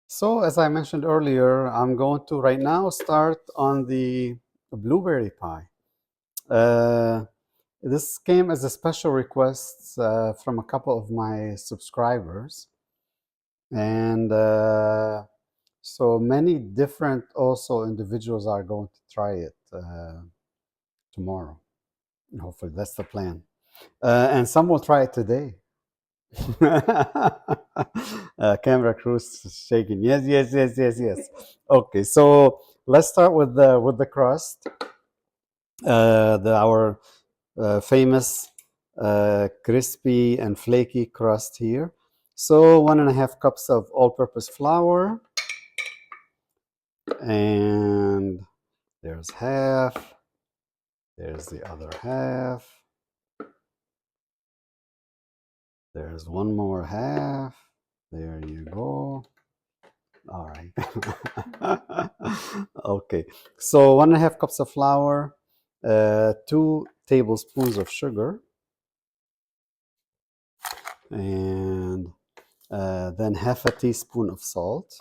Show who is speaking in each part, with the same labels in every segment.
Speaker 1: So, as I mentioned earlier, I'm going to right now start on the blueberry pie. Uh, this came as a special request from a couple of my subscribers, and so many different also individuals are going to try it tomorrow. Hopefully, that's the plan. And some will try it today. Camera crew is shaking. Yes, yes, yes, yes, yes. Okay, so let's start with the crust. Our famous crispy and flaky crust here. So 1.5 cups of all-purpose flour, and there's half. There's the other half. There's one more half. There you go. All right. Okay. So 1.5 cups of flour, 2 tablespoons of sugar, and then half a teaspoon of salt.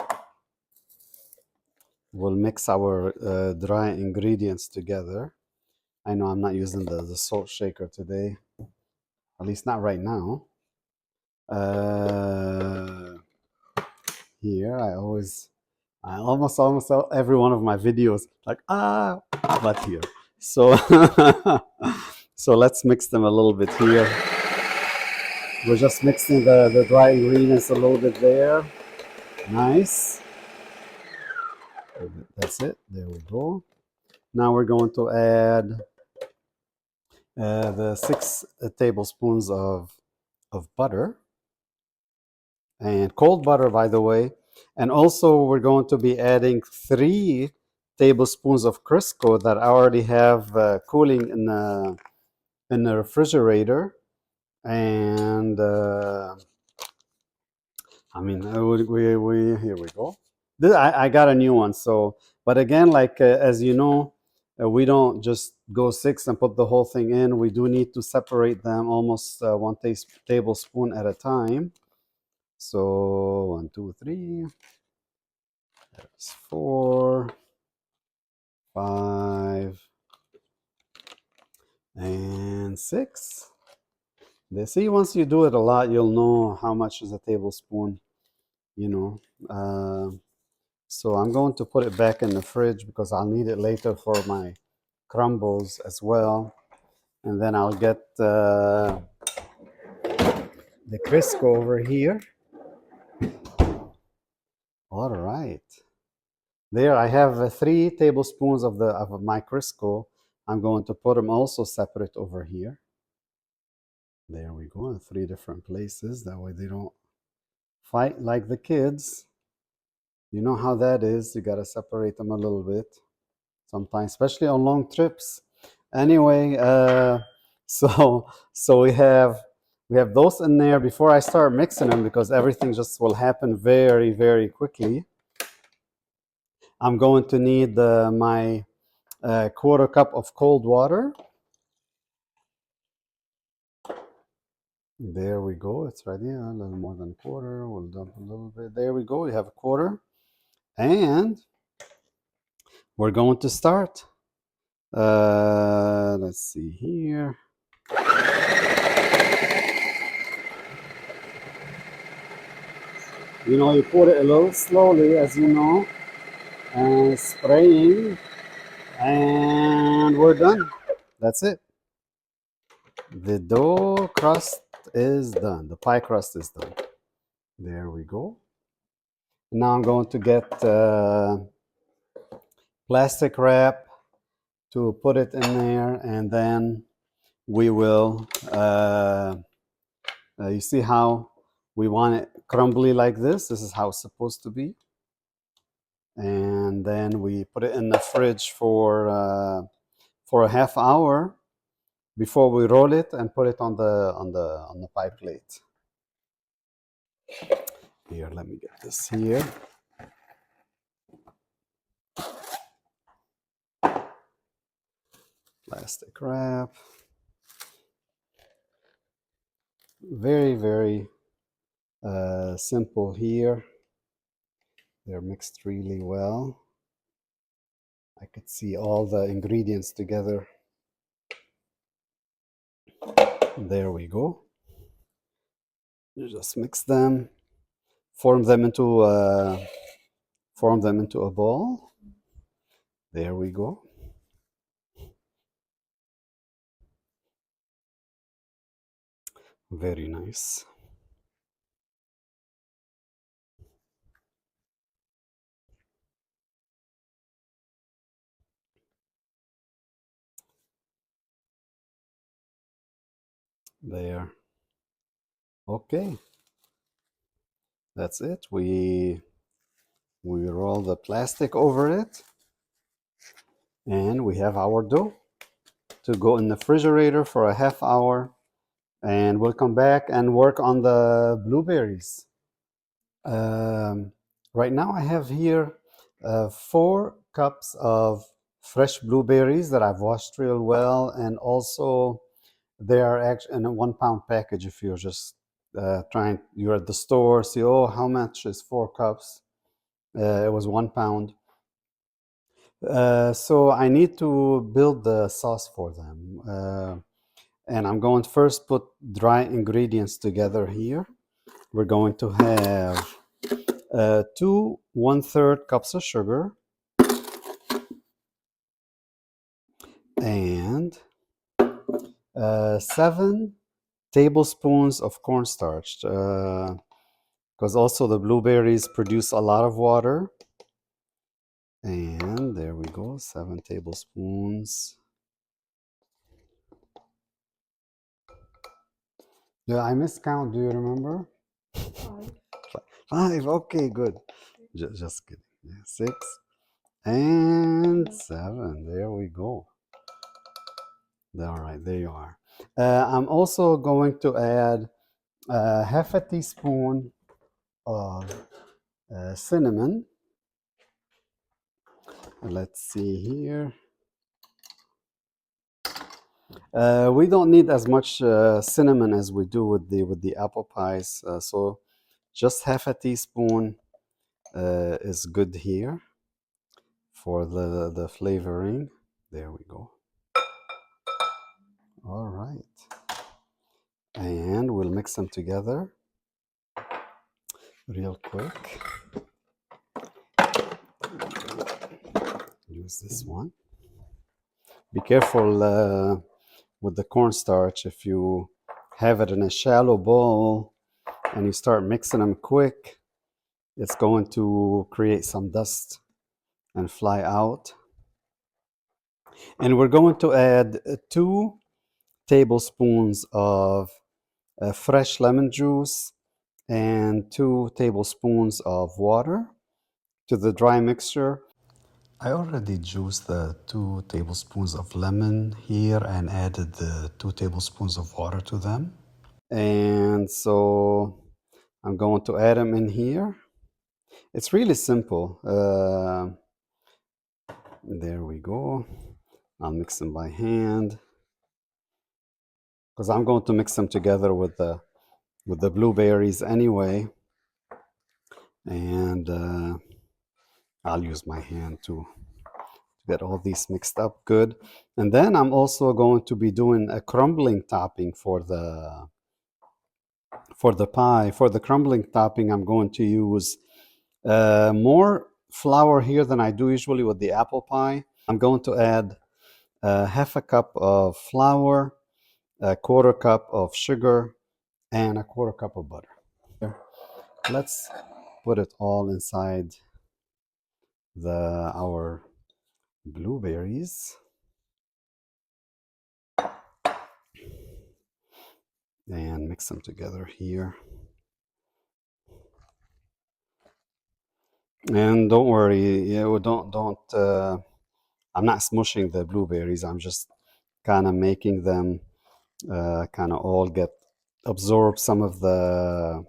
Speaker 1: We'll mix our dry ingredients together. I know I'm not using the salt shaker today, at least not right now. Uh, Here, I almost every one of my videos like but here. So so let's mix them a little bit here. We're just mixing the dry ingredients a little bit there. Nice. That's it. There we go. Now we're going to add the 6 tablespoons of butter, and cold butter, by the way. And also, we're going to be adding 3 tablespoons of Crisco that I already have cooling in the refrigerator. And I mean, here we go. I got a new one. So, but again, like as you know, we don't just go 6 and put the whole thing in. We do need to separate them almost one tablespoon at a time. So 1, 2, 3. There's 4, 5, and 6. They see once you do it a lot, you'll know how much is a tablespoon, you know. So I'm going to put it back in the fridge because I'll need it later for my crumbles as well. And then I'll get the Crisco over here. All right. There I have 3 tablespoons of my Crisco. I'm going to put them also separate over here. There we go, in 3 different places. That way they don't fight like the kids. You know how that is. You got to separate them a little bit sometimes, especially on long trips. Anyway, so we have those in there before I start mixing them because everything just will happen very, very quickly. I'm going to need my 1/4 cup of cold water. There we go. It's ready. A little more than 1/4. We'll dump a little bit. There we go. We have 1/4. And we're going to start. Let's see here. You know, you put it a little slowly, as you know, and spraying, and we're done. That's it. The dough crust is done. The pie crust is done. There we go. Now I'm going to get plastic wrap to put it in there, and then we will, you see how we want it crumbly like this. This is how it's supposed to be. And then we put it in the fridge for a half hour before we roll it and put it on the pie plate. Here, let me get this here. Plastic wrap. Very, very simple here. They're mixed really well. I could see all the ingredients together. There we go. You just mix them, form them into a ball. There we go. Very nice. There. Okay, that's it. We roll the plastic over it, and we have our dough to go in the refrigerator for a half hour, and we'll come back and work on the blueberries. Um, right now I have here 4 cups of fresh blueberries that I've washed real well, and also they are actually in a 1 pound package. If you're just you're at the store, see, oh, how much is 4 cups? It was 1 pound. So I need to build the sauce for them. And I'm going to first put dry ingredients together here. We're going to have 2 1/3 cups of sugar and 7 tablespoons of cornstarch, because also the blueberries produce a lot of water. And there we go, 7 tablespoons. Yeah, I miscount. Do you remember? 5. Okay, good. Just kidding. Yeah, 6 and 7. There we go. All right, there you are. I'm also going to add half a teaspoon of cinnamon. Let's see here. We don't need as much cinnamon as we do with the apple pies, so just half a teaspoon is good here for the flavoring. There we go. All right, and we'll mix them together real quick. Use this one. Be careful with the cornstarch. If you have it in a shallow bowl and you start mixing them quick, it's going to create some dust and fly out. And we're going to add 2 tablespoons of fresh lemon juice and 2 tablespoons of water to the dry mixture. I already juiced the 2 tablespoons of lemon here and added the 2 tablespoons of water to them. And so I'm going to add them in here. It's really simple. There we go. I'll mix them by hand because I'm going to mix them together with the blueberries anyway. And I'll use my hand to get all these mixed up good. And then I'm also going to be doing a crumbling topping for the pie. For the crumbling topping, I'm going to use more flour here than I do usually with the apple pie. I'm going to add half a cup of flour, a 1/4 cup of sugar, and a 1/4 cup of butter. Let's put it all inside our blueberries and mix them together here. And don't worry, don't. I'm not smushing the blueberries. I'm just kind of making them kind of all absorb some of the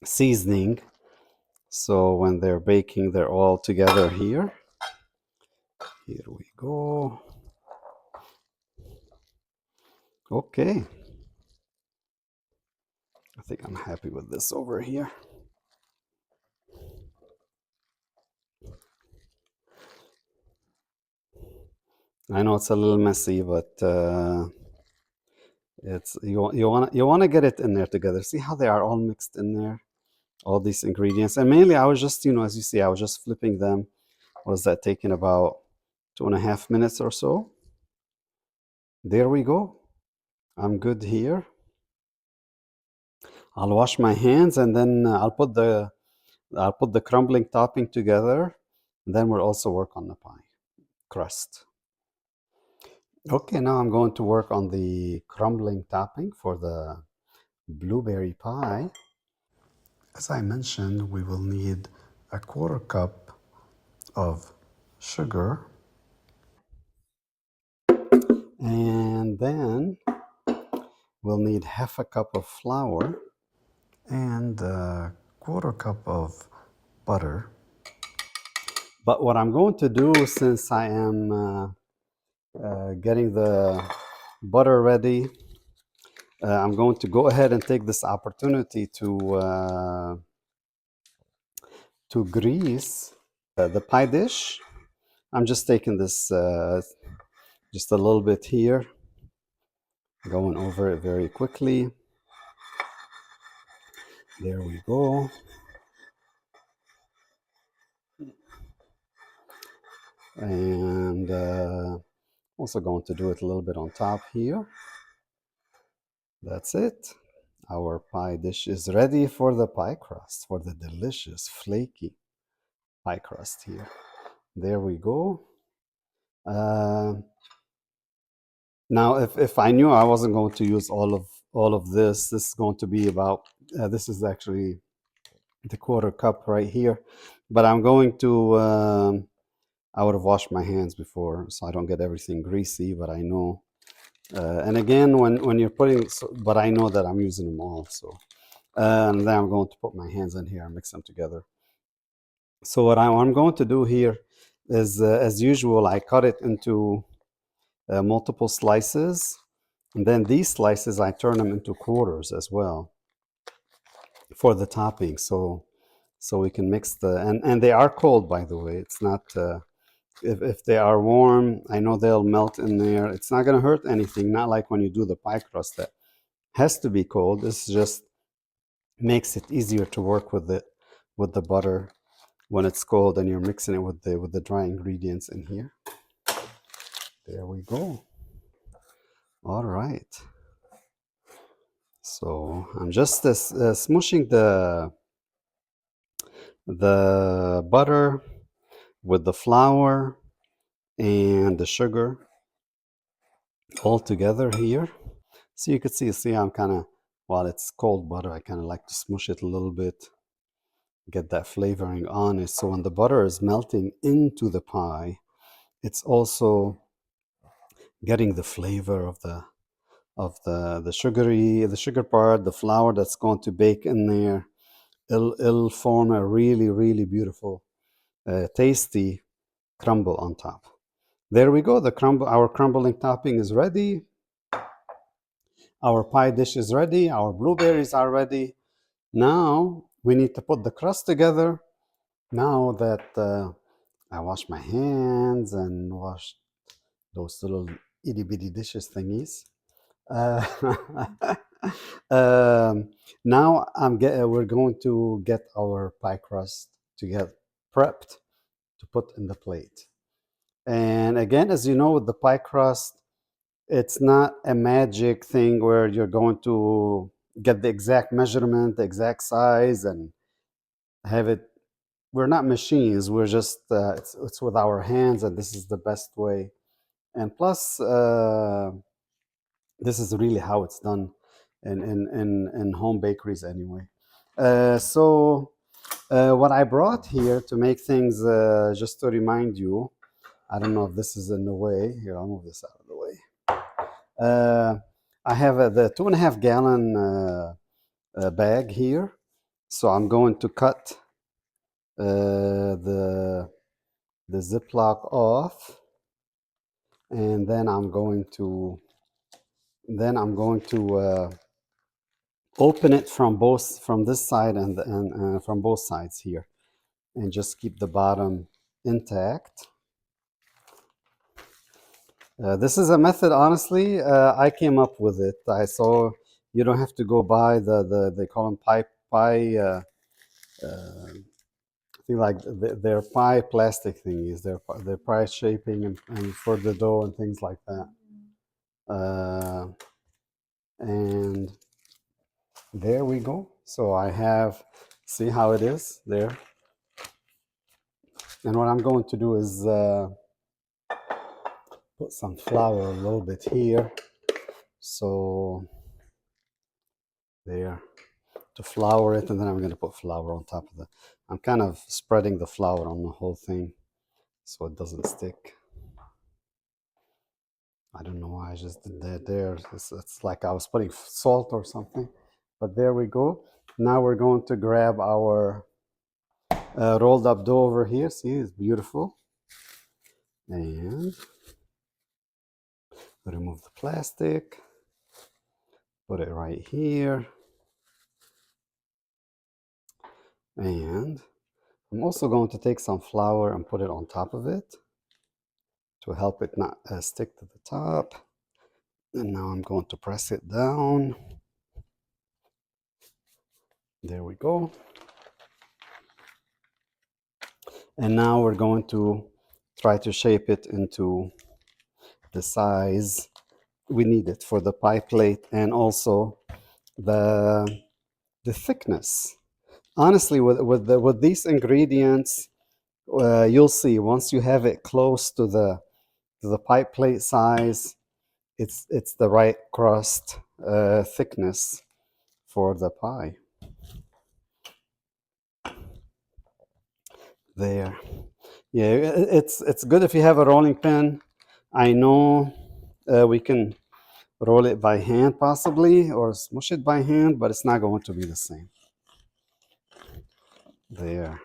Speaker 1: seasoning. So when they're baking, they're all together here. Here we go. Okay. I think I'm happy with this over here. I know it's a little messy, but it's you wanna get it in there together. See how they are all mixed in there, all these ingredients. And mainly, I was just, as you see, I was just flipping them. Was that taking about 2.5 minutes or so? There we go. I'm good here. I'll wash my hands and then I'll put the crumbling topping together. And then we'll also work on the pie crust. Okay, now I'm going to work on the crumbling topping for the blueberry pie. As I mentioned, we will need a quarter cup of sugar, and then we'll need half a cup of flour and a quarter cup of butter. But what I'm going to do, since I am getting the butter ready, I'm going to go ahead and take this opportunity to grease the pie dish. I'm just taking this just a little bit here, going over it very quickly. There we go. And also going to do it a little bit on top here. That's it. Our pie dish is ready for the pie crust, for the delicious, flaky pie crust here. There we go. Uh, Now, if I knew I wasn't going to use all of this is going to be about. This is actually the quarter cup right here, but I'm going to. I would have washed my hands before, so I don't get everything greasy. But I know, and again, when you're putting, but I know that I'm using them all. So, and then I'm going to put my hands in here and mix them together. So what I'm going to do here is, as usual, I cut it into multiple slices. And then these slices, I turn them into quarters as well for the topping. So we can mix and they are cold, by the way. It's not, if they are warm, I know they'll melt in there. It's not going to hurt anything. Not like when you do the pie crust that has to be cold. This just makes it easier to work with the butter when it's cold and you're mixing it with the dry ingredients in here. There we go. All right. So I'm just smushing the butter with the flour and the sugar all together here. So you could see I'm kind of, while it's cold butter, I kind of like to smush it a little bit, get that flavoring on it. So when the butter is melting into the pie, it's also getting the flavor of the sugar part, the flour that's going to bake in there. It'll form a really, really beautiful, tasty crumble on top. There we go. Our crumbling topping is ready. Our pie dish is ready. Our blueberries are ready. Now we need to put the crust together. Now that I washed my hands and washed those little itty bitty dishes thingies. Uh, now we're going to get our pie crust to get prepped to put in the plate. And again, as you know, with the pie crust, it's not a magic thing where you're going to get the exact measurement, the exact size, and have it. We're not machines. We're just, it's with our hands, and this is the best way. And plus, this is really how it's done in home bakeries anyway. So what I brought here to make things, just to remind you, I don't know if this is in the way. Here, I'll move this out of the way. I have the 2.5 gallon bag here. So I'm going to cut the Ziploc off, and then I'm going to open it from this side and from both sides here, and just keep the bottom intact. This is a method, honestly, I came up with it. I saw you don't have to go buy they call them pie, I think like their pie plastic thingies, their pie shaping and for the dough and things like that. Uh, and there we go. So I have, see how it is there. And what I'm going to do is put some flour a little bit here. So there, to flour it, and then I'm going to put flour on top of the. I'm kind of spreading the flour on the whole thing so it doesn't stick. I don't know why I just did that there. It's like I was putting salt or something. But there we go. Now we're going to grab our rolled up dough over here. See, it's beautiful. And remove the plastic. Put it right here. And I'm also going to take some flour and put it on top of it to help it not stick to the top. And now I'm going to press it down. There we go. And now we're going to try to shape it into the size we need it for the pie plate and also the thickness. Honestly, with these ingredients, you'll see once you have it close to the pie plate size, it's the right crust thickness for the pie. There. Yeah, it's good if you have a rolling pin. I know we can roll it by hand possibly or smush it by hand, but it's not going to be the same. There.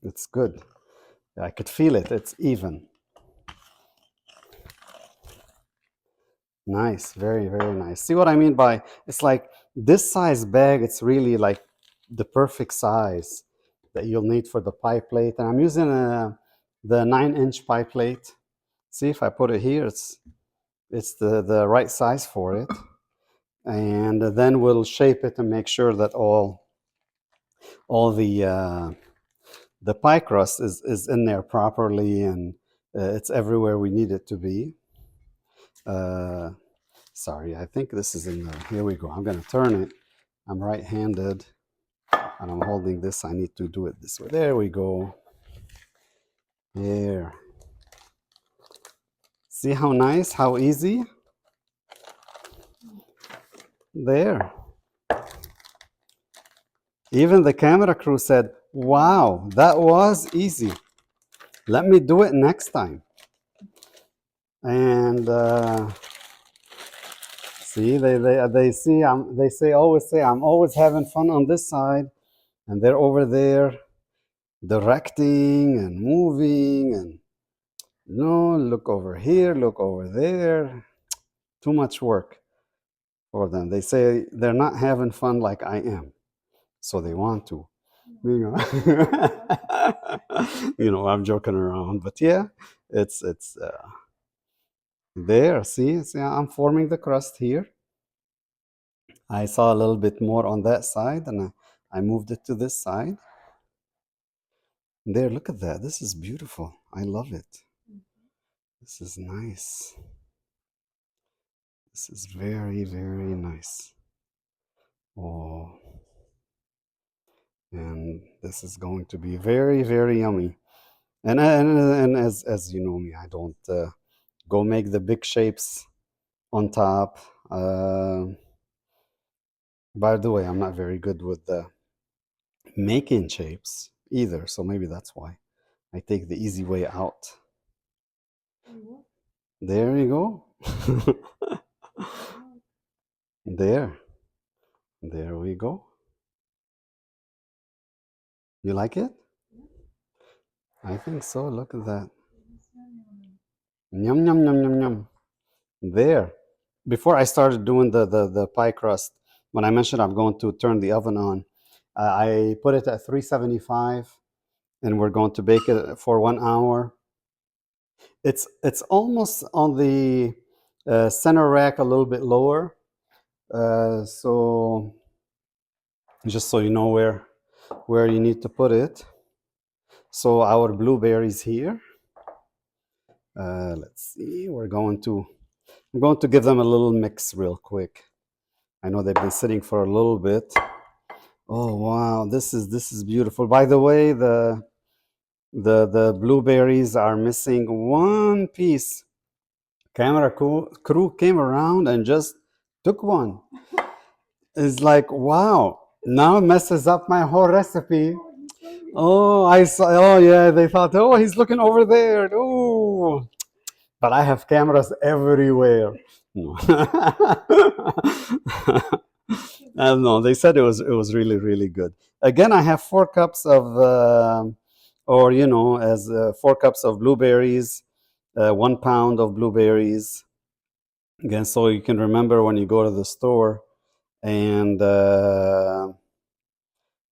Speaker 1: It's good. I could feel it. It's even. Nice. Very, very nice. See what I mean by it's like this size bag, it's really like the perfect size that you'll need for the pie plate. And I'm using the 9-inch pie plate. See if I put it here, it's the right size for it. And then we'll shape it and make sure that all the pie crust is in there properly and it's everywhere we need it to be. Sorry, I think this is in there. Here we go. I'm going to turn it. I'm right-handed and I'm holding this. I need to do it this way. There we go. There. See how nice, how easy? There. Even the camera crew said, wow, that was easy. Let me do it next time. And see, they see, always say, I'm always having fun on this side. And they're over there directing and moving and no, look over here, look over there. Too much work for them. They say they're not having fun like I am. So they want to. You know, I'm joking around, but yeah, it's there. See, I'm forming the crust here. I saw a little bit more on that side, and I moved it to this side. There, look at that. This is beautiful. I love it. This is nice. This is very, very nice. Oh, and this is going to be very, very yummy. And as you know me, I don't go make the big shapes on top. By the way, I'm not very good with making shapes either, so maybe that's why I take the easy way out. There you go. There we go. You like it? I think so. Look at that. Yum, yum, yum, yum, yum. There. Before I started doing the pie crust, when I mentioned I'm going to turn the oven on, I put it at 375 and we're going to bake it for 1 hour. It's almost on the center rack, a little bit lower. So just so you know where you need to put it. So our blueberries here. Let's see. I'm going to give them a little mix real quick. I know they've been sitting for a little bit. Oh wow, this is beautiful. By the way, the blueberries are missing one piece. Camera crew came around and just took one. It's like, wow, now it messes up my whole recipe. Oh, I saw. Oh, yeah, they thought, oh, he's looking over there. Oh, but I have cameras everywhere. No. No, they said it was really really good. Again, I have 4 cups of, or as 4 cups of blueberries, 1 pound of blueberries. Again, so you can remember when you go to the store and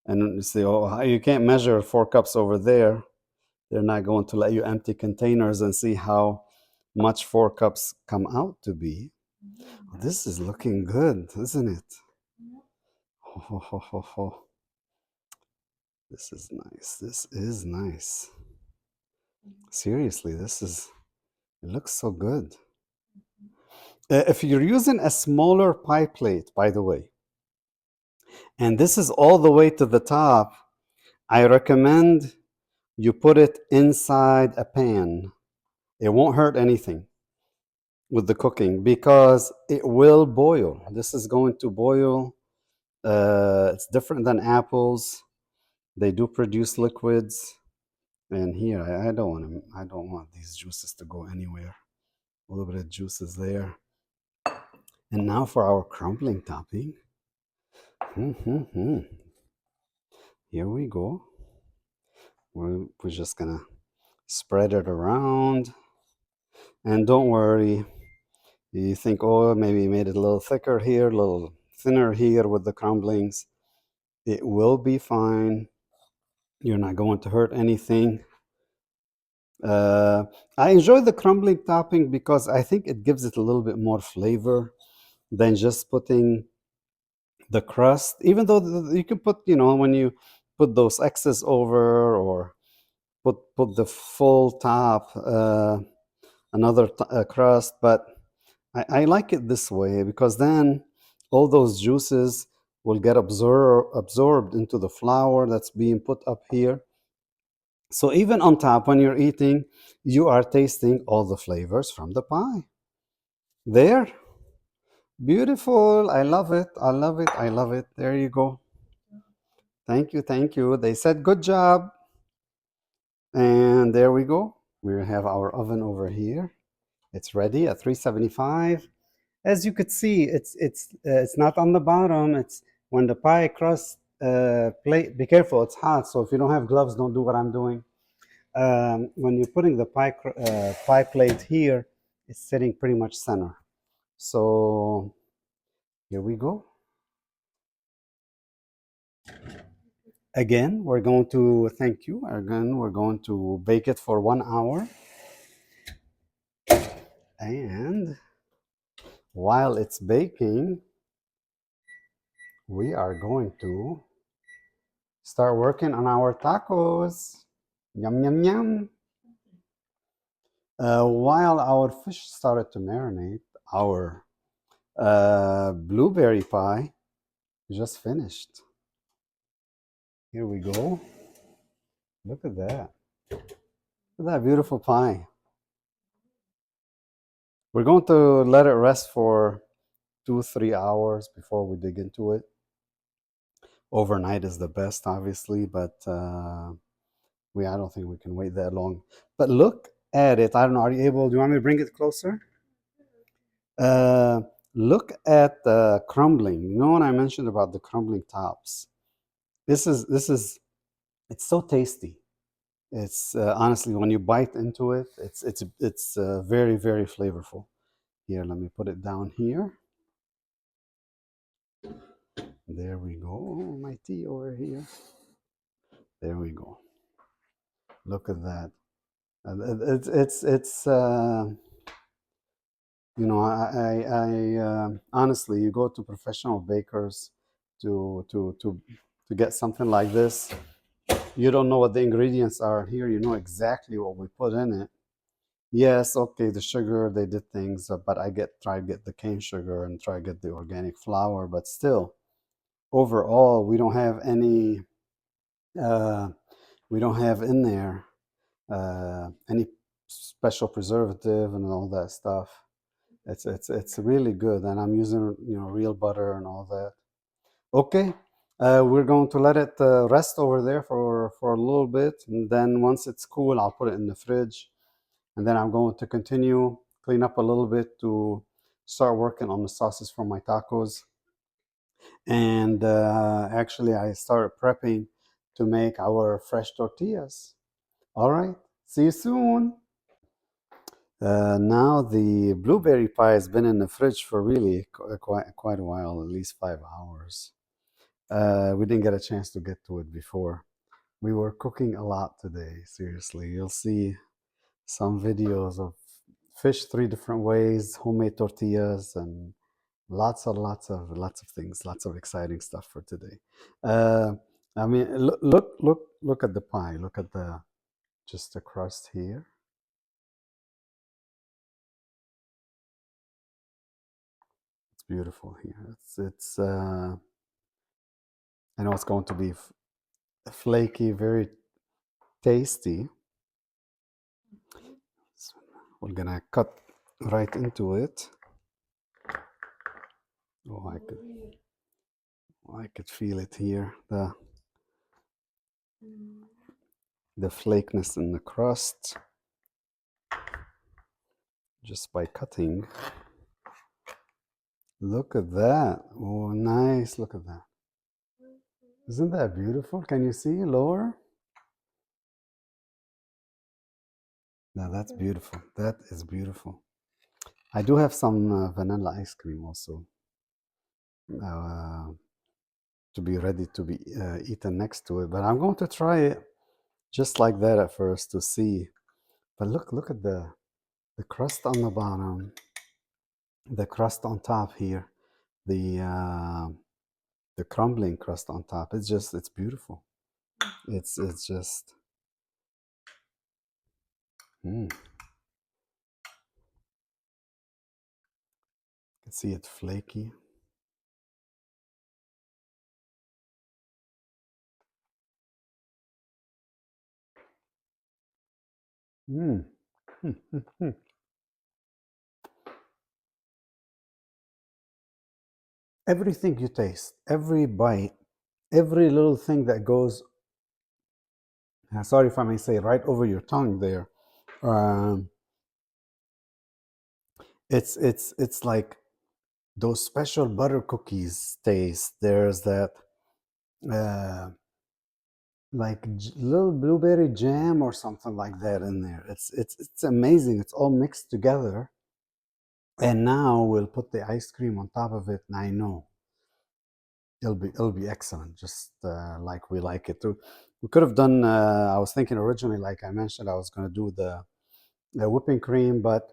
Speaker 1: you say, oh, you can't measure 4 cups over there. They're not going to let you empty containers and see how much 4 cups come out to be. This is looking good, isn't it? Ho, ho, ho, ho, ho. This is nice. This is nice. Seriously, it looks so good. If you're using a smaller pie plate, by the way, and this is all the way to the top, I recommend you put it inside a pan. It won't hurt anything with the cooking because it will boil. This is going to boil. It's different than apples. They do produce liquids. And here, I don't want these juices to go anywhere. A little bit of juice is there. And now for our crumbling topping. Here we go. We're just gonna spread it around. And don't worry, you think, oh, maybe you made it a little thicker here, a little thinner here with the crumblings. It will be fine. You're not going to hurt anything. I enjoy the crumbling topping because I think it gives it a little bit more flavor than just putting the crust. Even though you can put, when you put those X's over or put the full top, another crust, but I like it this way because then all those juices will get absorbed into the flour that's being put up here. So even on top, when you're eating, you are tasting all the flavors from the pie. There. Beautiful. I love it. I love it. I love it. There you go. Thank you. Thank you. They said good job. And there we go. We have our oven over here. It's ready at 375. As you could see, it's not on the bottom. It's when the pie crust plate. Be careful, it's hot. So if you don't have gloves, don't do what I'm doing. When you're putting the pie plate here, it's sitting pretty much center. So here we go. Again, we're going to thank you. Again, we're going to bake it for 1 hour. And while it's baking, we are going to start working on our tacos. Yum, yum, yum. While our fish started to marinate, our blueberry pie just finished. Here we go. Look at that. Look at that beautiful pie. We're going to let it rest for 2-3 hours before we dig into it. Overnight is the best, obviously, but I don't think we can wait that long. But look at it. I don't know. Are you able? Do you want me to bring it closer? Look at the crumbling. You know what I mentioned about the crumbling tops? This is it's so tasty. It's honestly, when you bite into it, it's very very flavorful. Here, let me put it down here. There we go. Oh, my tea over here. There we go. Look at that. It's you know, honestly, you go to professional bakers to to to to get something like this. You don't know what the ingredients are. Here, you know exactly what we put in it. Yes, okay, the sugar, they did things, but I try to get the cane sugar and try to get the organic flour, but still, overall, uh, we don't have in there any special preservative and all that stuff. It's really good, and I'm using, you know, real butter and all that. Okay, we're going to let it rest over there for a little bit, and then once it's cool, I'll put it in the fridge, and then I'm going to continue clean up a little bit to start working on the sauces for my tacos. And actually, I started prepping to make our fresh tortillas. All right, see you soon. Now the blueberry pie has been in the fridge for really quite a while, at least 5 hours. We didn't get a chance to get to it before. We were cooking a lot today, seriously. You'll see some videos of fish 3 different ways, homemade tortillas, and lots of things, lots of exciting stuff for today. Uh, I mean, look at the pie. Look at the just the crust here. It's beautiful here. I know it's going to be flaky, very tasty. So we're gonna cut right into it. Oh, I could feel it here. The flakiness in the crust just by cutting. Look at that. Oh, nice. Look at that. Isn't that beautiful? Can you see lower? Now that's beautiful. That is beautiful. I do have some vanilla ice cream also uh, to be ready to be eaten next to it. But I'm going to try it just like that at first to see. But look at the crust on the bottom, the crust on top here, the uh, the crumbling crust on top. It's beautiful. It's just you can see it flaky. Mm. Everything you taste, every bite, every little thing that goes, sorry if I may say, right over your tongue there. Um, it's like those special butter cookies taste. There's that uh, like little blueberry jam or something like that in there. It's amazing. It's all mixed together. And now we'll put the ice cream on top of it, and I know it'll be excellent, just like we like it too. We could have done. I was thinking originally, like I mentioned, I was going to do the whipping cream, but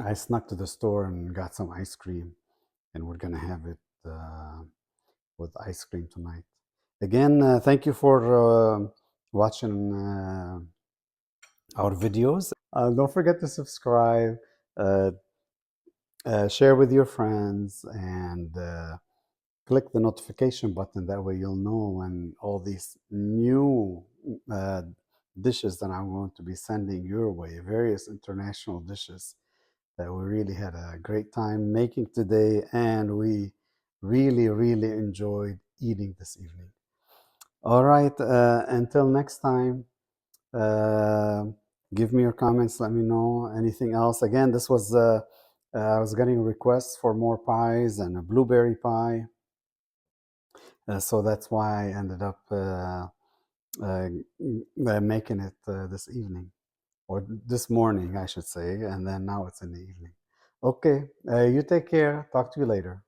Speaker 1: I snuck to the store and got some ice cream, and we're going to have it with ice cream tonight. Again, thank you for watching our videos. Don't forget to subscribe, uh, share with your friends, and click the notification button. That way you'll know when all these new uh, dishes that I'm going to be sending your way, various international dishes that we really had a great time making today, and we really enjoyed eating this evening. All right, until next time, uh, give me your comments, let me know anything else. Again, this was I was getting requests for more pies and a blueberry pie. So that's why I ended up uh, making it this evening, or this morning, I should say, and then now it's in the evening. Okay, you take care. Talk to you later.